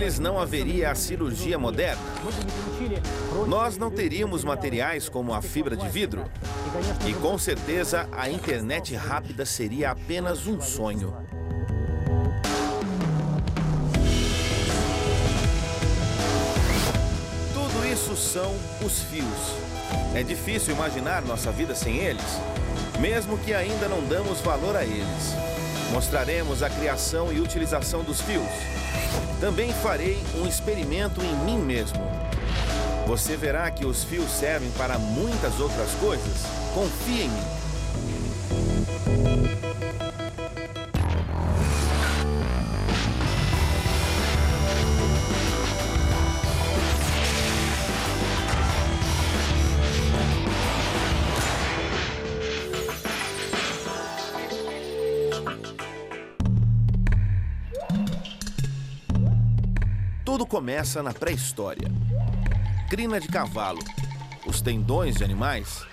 deles não haveria a cirurgia moderna. Nós não teríamos materiais como a fibra de vidro. E com certeza a internet rápida seria apenas um sonho. Tudo isso são os fios. É difícil imaginar nossa vida sem eles, mesmo que ainda não damos valor a eles. Mostraremos a criação e utilização dos fios. Também farei um experimento em mim mesmo. Você verá que os fios servem para muitas outras coisas. Confie em mim. Tudo começa na pré-história. Crina de cavalo, os tendões de animais.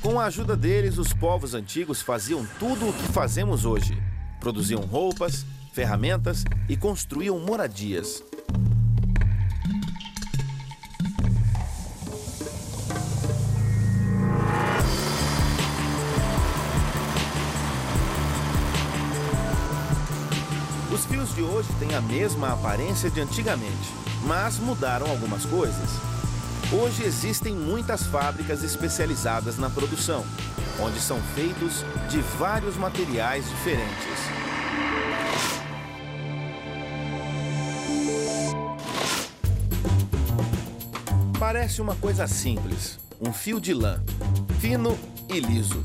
Com a ajuda deles, os povos antigos faziam tudo o que fazemos hoje. Produziam roupas, ferramentas e construíam moradias. Os fios de hoje têm a mesma aparência de antigamente, mas mudaram algumas coisas. Hoje existem muitas fábricas especializadas na produção, onde são feitos de vários materiais diferentes. Parece uma coisa simples, um fio de lã, fino e liso.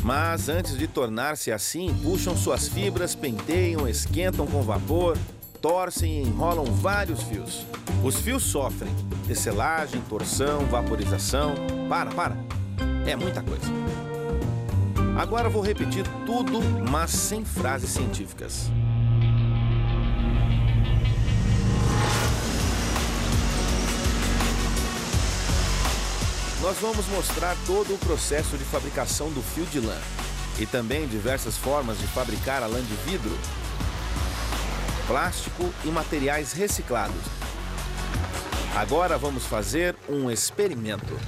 Mas antes de tornar-se assim, puxam suas fibras, penteiam, esquentam com vapor, torcem e enrolam vários fios. Os fios sofrem tecelagem, torção, vaporização. Para! É muita coisa. Agora vou repetir tudo, mas sem frases científicas. Nós vamos mostrar todo o processo de fabricação do fio de lã e também diversas formas de fabricar a lã de vidro, plástico e materiais reciclados. Agora vamos fazer um experimento.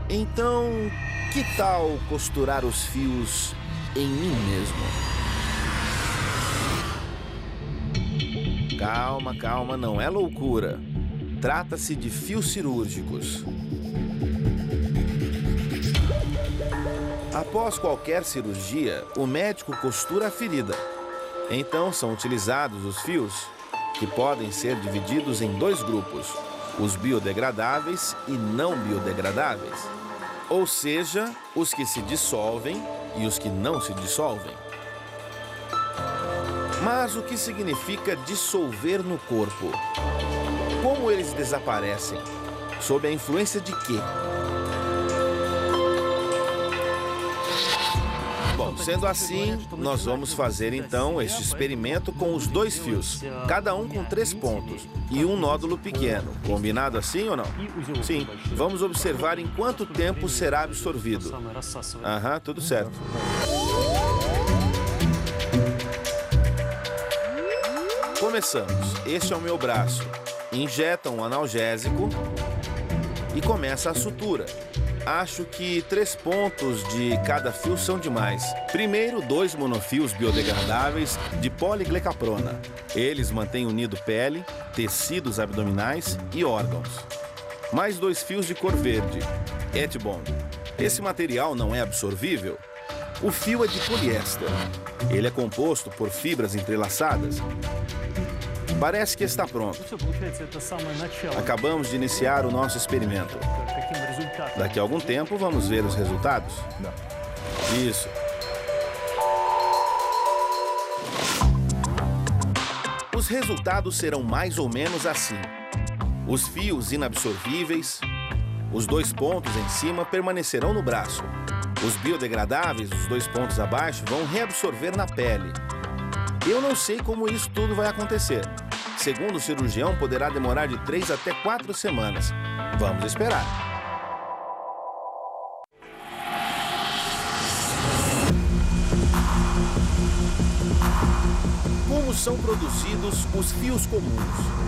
Então, que tal costurar os fios em mim mesmo? Calma, não é loucura. Trata-se de fios cirúrgicos. Após qualquer cirurgia, o médico costura a ferida. Então são utilizados os fios, que podem ser divididos em dois grupos, os biodegradáveis e não biodegradáveis. Ou seja, os que se dissolvem e os que não se dissolvem. Mas o que significa dissolver no corpo? Como eles desaparecem? Sob a influência de quê? Bom, sendo assim, nós vamos fazer então este experimento com os dois fios, cada um com 3 pontos e um nódulo pequeno. Combinado assim ou não? Sim. Vamos observar em quanto tempo será absorvido. Aham, tudo certo. Começamos. Este é o meu braço. Injeta um analgésico e começa a sutura. Acho que 3 pontos de cada fio são demais. Primeiro, 2 monofios biodegradáveis de poliglecaprona. Eles mantêm unido pele, tecidos abdominais e órgãos. Mais 2 fios de cor verde, Etibond. Esse material não é absorvível. O fio é de poliéster. Ele é composto por fibras entrelaçadas. Parece que está pronto. Acabamos de iniciar o nosso experimento. Daqui a algum tempo vamos ver os resultados. Isso. Os resultados serão mais ou menos assim. Os fios inabsorvíveis, os 2 pontos em cima permanecerão no braço. Os biodegradáveis, os 2 pontos abaixo, vão reabsorver na pele. Eu não sei como isso tudo vai acontecer. Segundo o cirurgião, poderá demorar de 3 até 4 semanas. Vamos esperar. Como são produzidos os fios comuns?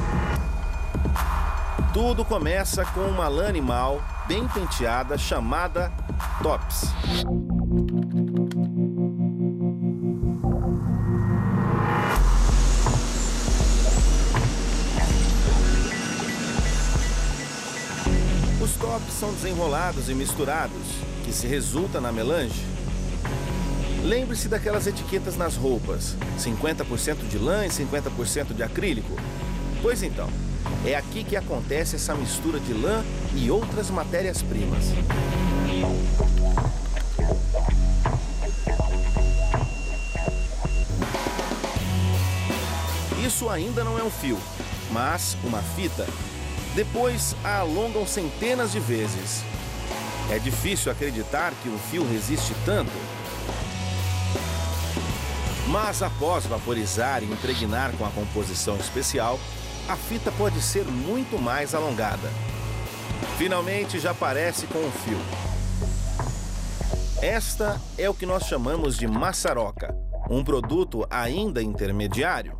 Tudo começa com uma lã animal bem penteada chamada tops. Os tops são desenrolados e misturados, que se resulta na melange. Lembre-se daquelas etiquetas nas roupas, 50% de lã e 50% de acrílico. Pois então, é aqui que acontece essa mistura de lã e outras matérias-primas. Isso ainda não é um fio, mas uma fita. Depois a alongam centenas de vezes. É difícil acreditar que um fio resiste tanto. Mas após vaporizar e impregnar com a composição especial, a fita pode ser muito mais alongada. Finalmente já parece com um fio. Esta é o que nós chamamos de maçaroca, um produto ainda intermediário.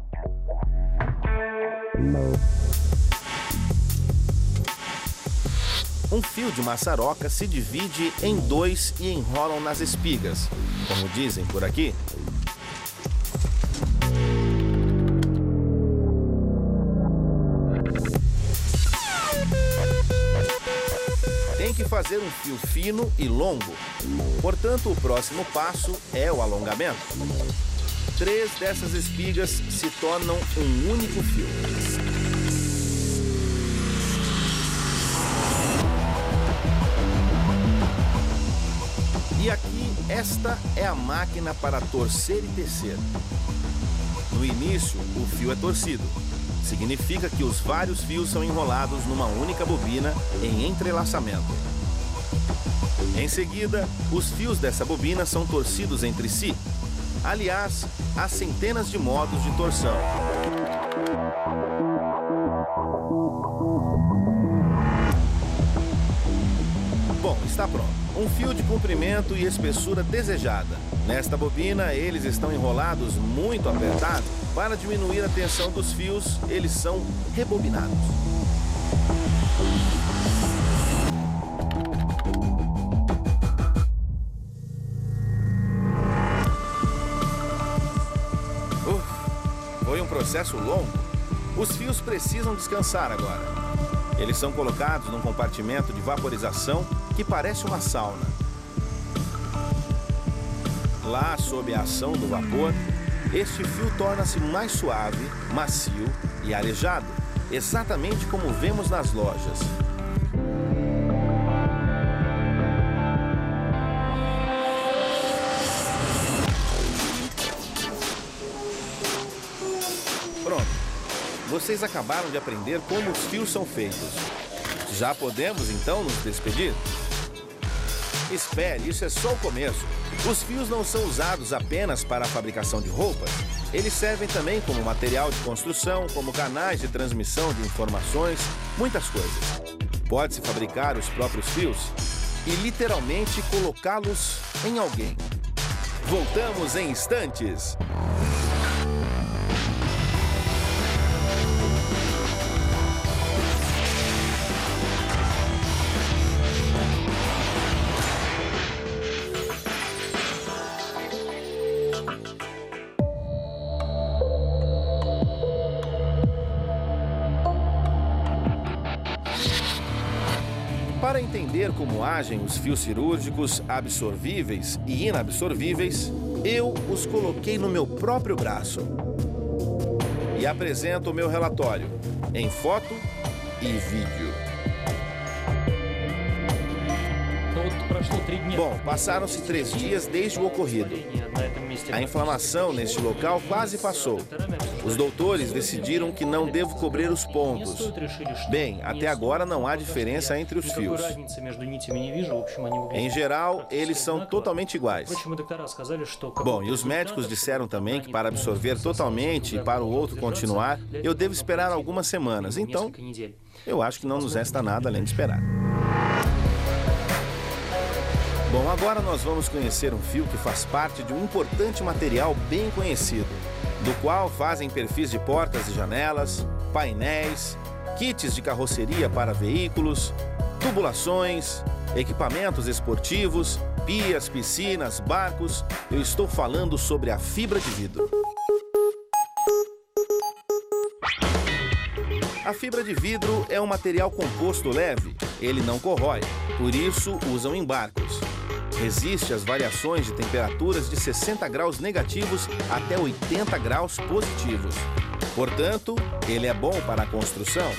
Um fio de maçaroca se divide em dois e enrolam nas espigas, como dizem por aqui. Tem que fazer um fio fino e longo. Portanto, o próximo passo é o alongamento. 3 dessas espigas se tornam um único fio. E aqui, esta é a máquina para torcer e tecer. No início, o fio é torcido. Significa que os vários fios são enrolados numa única bobina em entrelaçamento. Em seguida, os fios dessa bobina são torcidos entre si. Aliás, há centenas de modos de torção. Bom, está pronto. Um fio de comprimento e espessura desejada. Nesta bobina, eles estão enrolados muito apertados. Para diminuir a tensão dos fios, eles são rebobinados. Foi um processo longo. Os fios precisam descansar agora. Eles são colocados num compartimento de vaporização que parece uma sauna. Lá, sob a ação do vapor, este fio torna-se mais suave, macio e arejado, exatamente como vemos nas lojas. Pronto. Vocês acabaram de aprender como os fios são feitos. Já podemos, então, nos despedir? Espere, isso é só o começo. Os fios não são usados apenas para a fabricação de roupas. Eles servem também como material de construção, como canais de transmissão de informações, muitas coisas. Pode-se fabricar os próprios fios e literalmente colocá-los em alguém. Voltamos em instantes. Para entender como agem os fios cirúrgicos absorvíveis e inabsorvíveis, eu os coloquei no meu próprio braço. E apresento o meu relatório, em foto e vídeo. Bom, passaram-se 3 dias desde o ocorrido. A inflamação neste local quase passou. Os doutores decidiram que não devo cobrir os pontos. Bem, até agora não há diferença entre os fios. Em geral, eles são totalmente iguais. Bom, e os médicos disseram também que para absorver totalmente e para o outro continuar, eu devo esperar algumas semanas. Então, eu acho que não nos resta nada além de esperar. Bom, agora nós vamos conhecer um fio que faz parte de um importante material bem conhecido, do qual fazem perfis de portas e janelas, painéis, kits de carroceria para veículos, tubulações, equipamentos esportivos, pias, piscinas, barcos. Eu estou falando sobre a fibra de vidro. A fibra de vidro é um material composto leve. Ele não corrói, por isso usam em barcos. Resiste às variações de temperaturas de 60 graus negativos até 80 graus positivos. Portanto, ele é bom para a construção.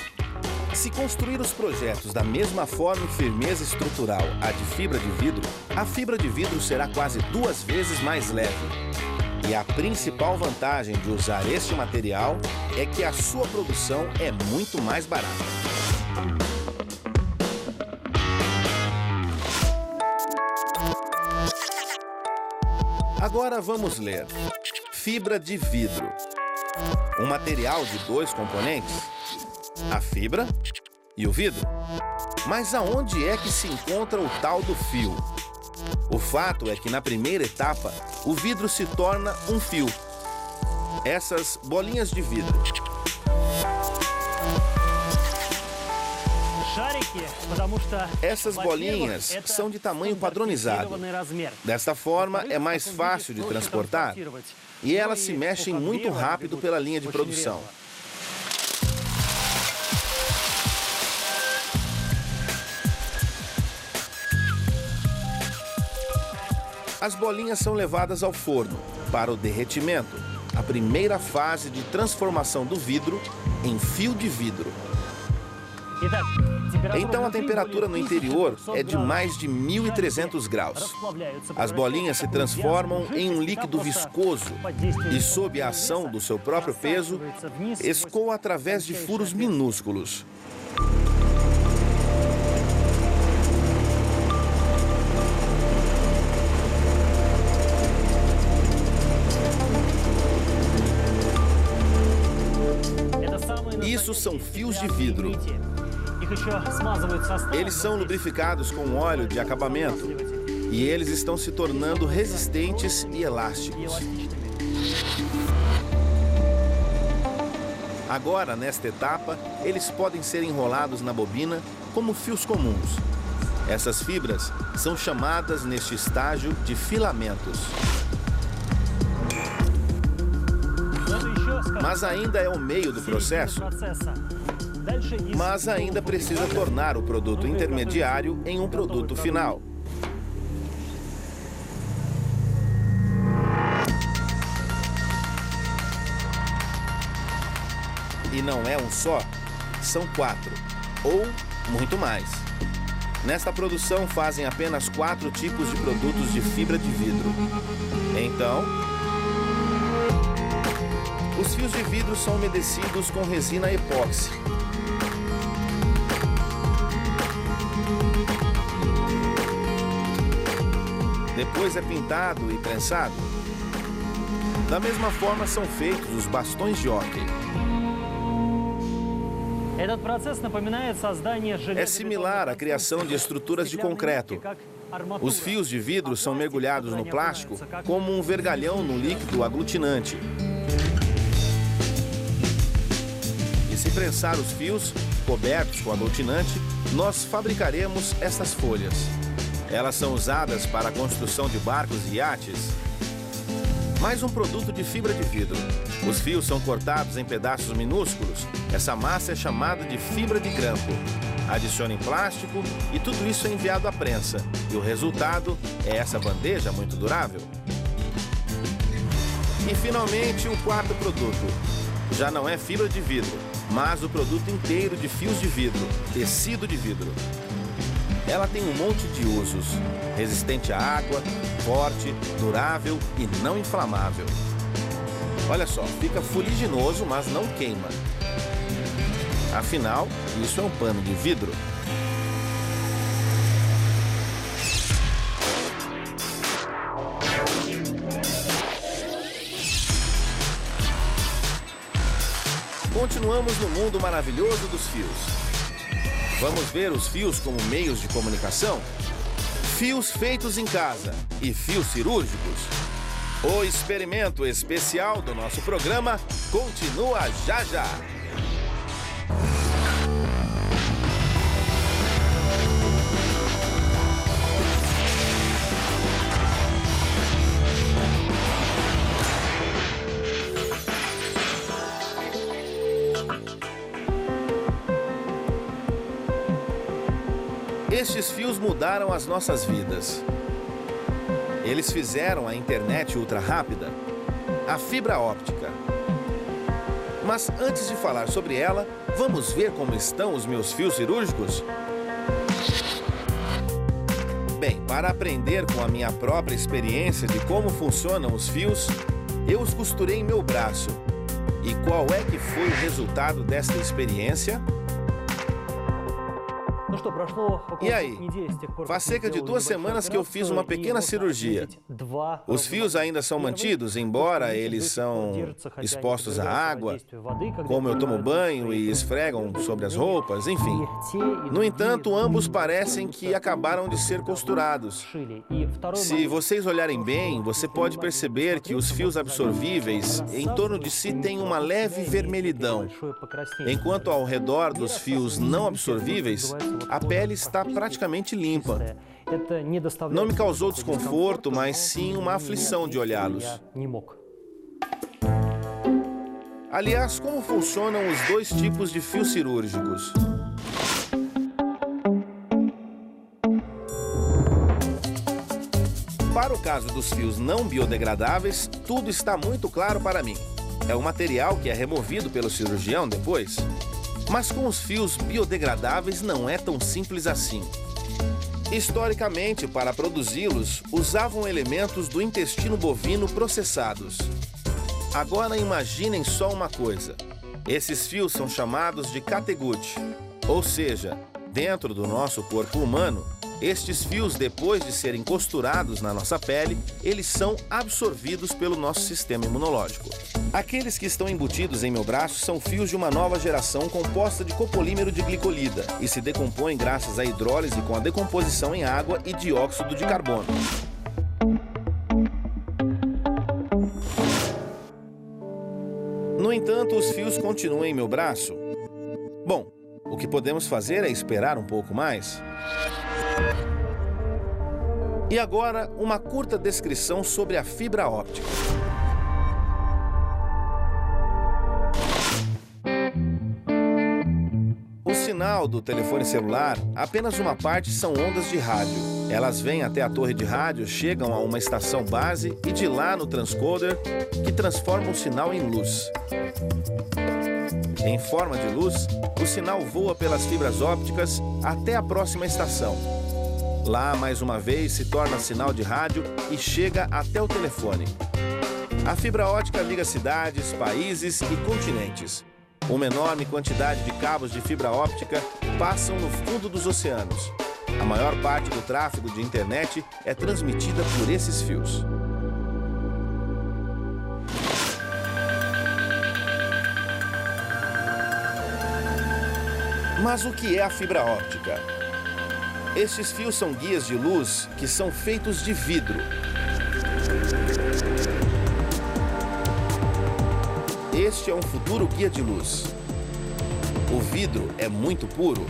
Se construir os projetos da mesma forma e firmeza estrutural a de fibra de vidro, a fibra de vidro será quase 2 vezes mais leve. E a principal vantagem de usar este material é que a sua produção é muito mais barata. Agora vamos ler. Fibra de vidro. Um material de 2 componentes, a fibra e o vidro. Mas aonde é que se encontra o tal do fio? O fato é que na primeira etapa, o vidro se torna um fio. Essas bolinhas de vidro. Essas bolinhas são de tamanho padronizado. Desta forma, é mais fácil de transportar e elas se mexem muito rápido pela linha de produção. As bolinhas são levadas ao forno para o derretimento, a primeira fase de transformação do vidro em fio de vidro. Então a temperatura no interior é de mais de 1.300 graus. As bolinhas se transformam em um líquido viscoso e, sob a ação do seu próprio peso, escoa através de furos minúsculos. Isso são fios de vidro. Eles são lubrificados com óleo de acabamento e eles estão se tornando resistentes e elásticos. Agora, nesta etapa, eles podem ser enrolados na bobina como fios comuns. Essas fibras são chamadas neste estágio de filamentos. Mas ainda é o meio do processo. Mas ainda precisa tornar o produto intermediário em um produto final. E não é um só, são 4, ou muito mais. Nesta produção fazem apenas 4 tipos de produtos de fibra de vidro. Então, os fios de vidro são umedecidos com resina epóxi. Depois é pintado e prensado. Da mesma forma são feitos os bastões de hóquei. É similar à criação de estruturas de concreto. Os fios de vidro são mergulhados no plástico como um vergalhão no líquido aglutinante. E se prensar os fios, cobertos com aglutinante, nós fabricaremos essas folhas. Elas são usadas para a construção de barcos e iates. Mais um produto de fibra de vidro. Os fios são cortados em pedaços minúsculos. Essa massa é chamada de fibra de grampo. Adicione plástico e tudo isso é enviado à prensa. E o resultado é essa bandeja muito durável. E finalmente o quarto produto. Já não é fibra de vidro, mas o produto inteiro de fios de vidro, tecido de vidro. Ela tem um monte de usos. Resistente à água, forte, durável e não inflamável. Olha só, fica fuliginoso, mas não queima. Afinal, isso é um pano de vidro. Continuamos no mundo maravilhoso dos fios. Vamos ver os fios como meios de comunicação? Fios feitos em casa e fios cirúrgicos. O experimento especial do nosso programa continua já já. Estes fios mudaram as nossas vidas. Eles fizeram a internet ultra rápida, a fibra óptica. Mas antes de falar sobre ela, vamos ver como estão os meus fios cirúrgicos? Bem, para aprender com a minha própria experiência de como funcionam os fios, eu os costurei em meu braço. E qual é que foi o resultado desta experiência? E aí? Faz cerca de 2 semanas que eu fiz uma pequena cirurgia. Os fios ainda são mantidos, embora eles são expostos à água, como eu tomo banho e esfregam sobre as roupas, enfim. No entanto, ambos parecem que acabaram de ser costurados. Se vocês olharem bem, você pode perceber que os fios absorvíveis em torno de si têm uma leve vermelhidão, enquanto ao redor dos fios não absorvíveis, a pele está praticamente limpa. Não me causou desconforto, mas sim uma aflição de olhá-los. Aliás, como funcionam os 2 tipos de fios cirúrgicos? Para o caso dos fios não biodegradáveis, tudo está muito claro para mim. É um material que é removido pelo cirurgião depois. Mas com os fios biodegradáveis não é tão simples assim. Historicamente, para produzi-los, usavam elementos do intestino bovino processados. Agora imaginem só uma coisa. Esses fios são chamados de catgut, ou seja, dentro do nosso corpo humano, estes fios, depois de serem costurados na nossa pele, eles são absorvidos pelo nosso sistema imunológico. Aqueles que estão embutidos em meu braço são fios de uma nova geração composta de copolímero de glicolida e se decompõem graças à hidrólise com a decomposição em água e dióxido de carbono. No entanto, os fios continuam em meu braço. Bom, o que podemos fazer é esperar um pouco mais. E agora, uma curta descrição sobre a fibra óptica. O sinal do telefone celular, apenas uma parte são ondas de rádio. Elas vêm até a torre de rádio, chegam a uma estação base e de lá no transcoder, que transforma o sinal em luz. Em forma de luz, o sinal voa pelas fibras ópticas até a próxima estação. Lá, mais uma vez, se torna sinal de rádio e chega até o telefone. A fibra óptica liga cidades, países e continentes. Uma enorme quantidade de cabos de fibra óptica passam no fundo dos oceanos. A maior parte do tráfego de internet é transmitida por esses fios. Mas o que é a fibra óptica? Estes fios são guias de luz que são feitos de vidro. Este é um futuro guia de luz. O vidro é muito puro.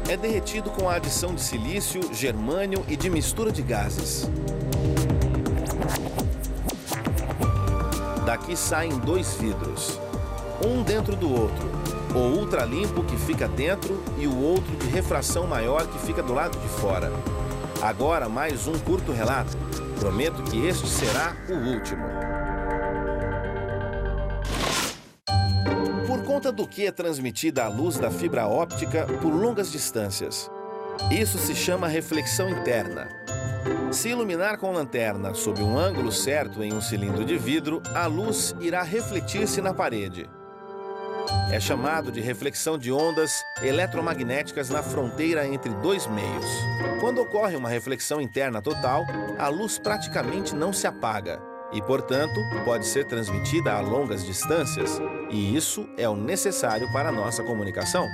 É derretido com a adição de silício, germânio e de mistura de gases. Daqui saem 2 vidros, um dentro do outro. O ultralimpo que fica dentro e o outro de refração maior que fica do lado de fora. Agora mais um curto relato. Prometo que este será o último. Por conta do que é transmitida a luz da fibra óptica por longas distâncias. Isso se chama reflexão interna. Se iluminar com lanterna sob um ângulo certo em um cilindro de vidro, a luz irá refletir-se na parede. É chamado de reflexão de ondas eletromagnéticas na fronteira entre 2 meios. Quando ocorre uma reflexão interna total, a luz praticamente não se apaga e, portanto, pode ser transmitida a longas distâncias, e isso é o necessário para a nossa comunicação.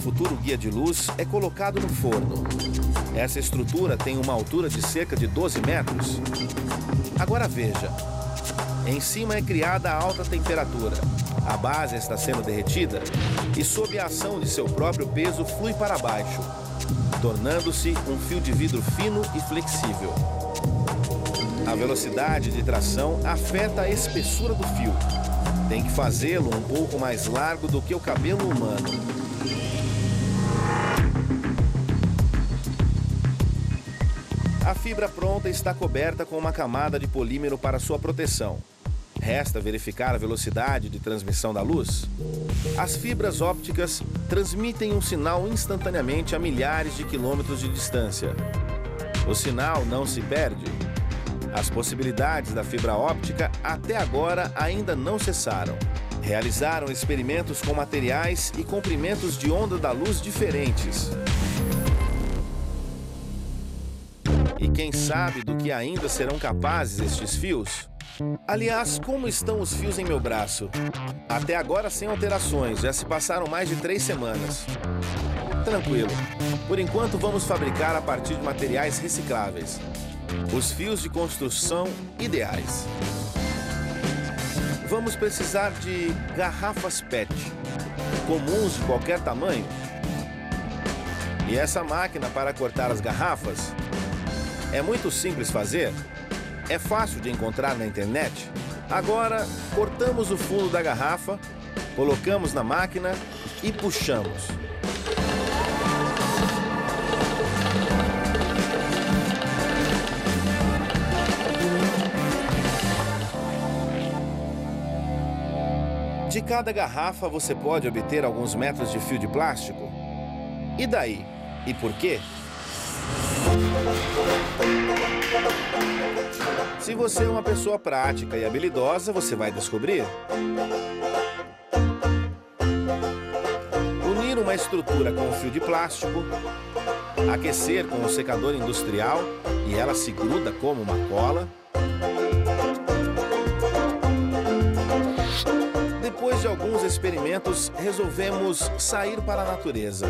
futuro guia de luz é colocado no forno. Essa estrutura tem uma altura de cerca de 12 metros. Agora veja, em cima é criada a alta temperatura. A base está sendo derretida e, sob a ação de seu próprio peso, flui para baixo, tornando-se um fio de vidro fino e flexível. A velocidade de tração afeta a espessura do fio. Tem que fazê-lo um pouco mais largo do que o cabelo humano. A fibra pronta está coberta com uma camada de polímero para sua proteção. Resta verificar a velocidade de transmissão da luz. As fibras ópticas transmitem um sinal instantaneamente a milhares de quilômetros de distância. O sinal não se perde. As possibilidades da fibra óptica até agora ainda não cessaram. Realizaram experimentos com materiais e comprimentos de onda da luz diferentes. E quem sabe do que ainda serão capazes estes fios? Aliás, como estão os fios em meu braço? Até agora sem alterações, já se passaram mais de 3 semanas. Tranquilo. Por enquanto vamos fabricar a partir de materiais recicláveis. Os fios de construção ideais. Vamos precisar de garrafas PET, comuns de qualquer tamanho. E essa máquina para cortar as garrafas é muito simples fazer, é fácil de encontrar na internet. Agora, cortamos o fundo da garrafa, colocamos na máquina e puxamos. De cada garrafa você pode obter alguns metros de fio de plástico. E daí? E por quê? Se você é uma pessoa prática e habilidosa, você vai descobrir. Unir uma estrutura com fio de plástico, aquecer com um secador industrial e ela se gruda como uma cola. Depois de alguns experimentos, resolvemos sair para a natureza.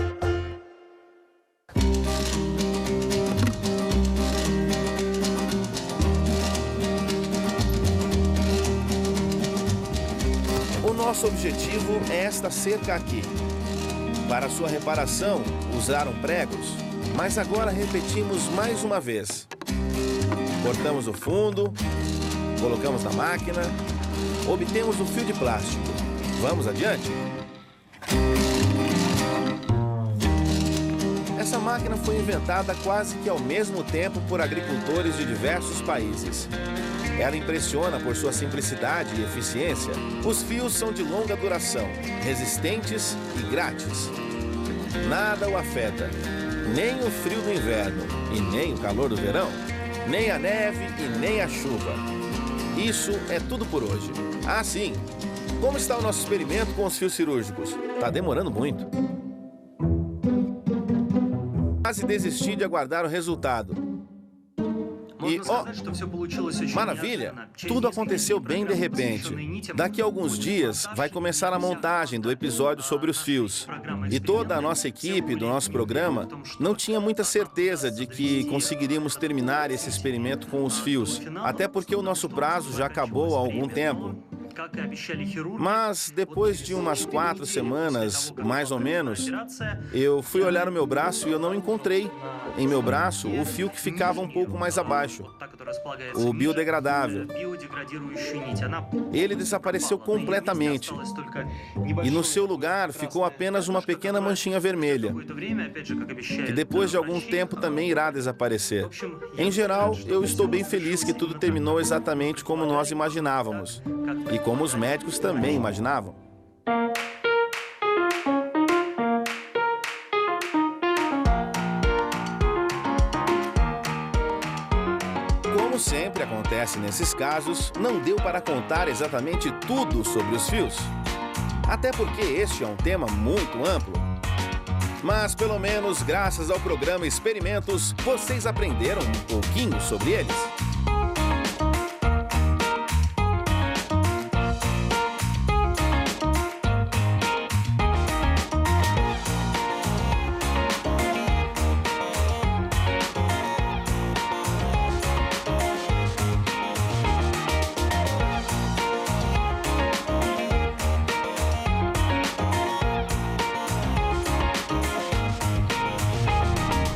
O nosso objetivo é esta cerca aqui. Para sua reparação, usaram pregos, mas agora repetimos mais uma vez. Cortamos o fundo, colocamos na máquina, obtemos o fio de plástico. Vamos adiante? Essa máquina foi inventada quase que ao mesmo tempo por agricultores de diversos países. Ela impressiona por sua simplicidade e eficiência. Os fios são de longa duração, resistentes e grátis. Nada o afeta, nem o frio do inverno e nem o calor do verão, nem a neve e nem a chuva. Isso é tudo por hoje. Ah, sim! Como está o nosso experimento com os fios cirúrgicos? Tá demorando muito. Quase desisti de aguardar o resultado. E, maravilha! Tudo aconteceu bem de repente. Daqui a alguns dias vai começar a montagem do episódio sobre os fios. E toda a nossa equipe do nosso programa não tinha muita certeza de que conseguiríamos terminar esse experimento com os fios, até porque o nosso prazo já acabou há algum tempo. Mas depois de umas 4 semanas, mais ou menos, eu fui olhar o meu braço e eu não encontrei em meu braço o fio que ficava um pouco mais abaixo, o biodegradável. Ele desapareceu completamente e no seu lugar ficou apenas uma pequena manchinha vermelha, que depois de algum tempo também irá desaparecer. Em geral, eu estou bem feliz que tudo terminou exatamente como nós imaginávamos. E como os médicos também imaginavam. Como sempre acontece nesses casos, não deu para contar exatamente tudo sobre os fios. Até porque este é um tema muito amplo. Mas, pelo menos, graças ao programa Experimentos, vocês aprenderam um pouquinho sobre eles.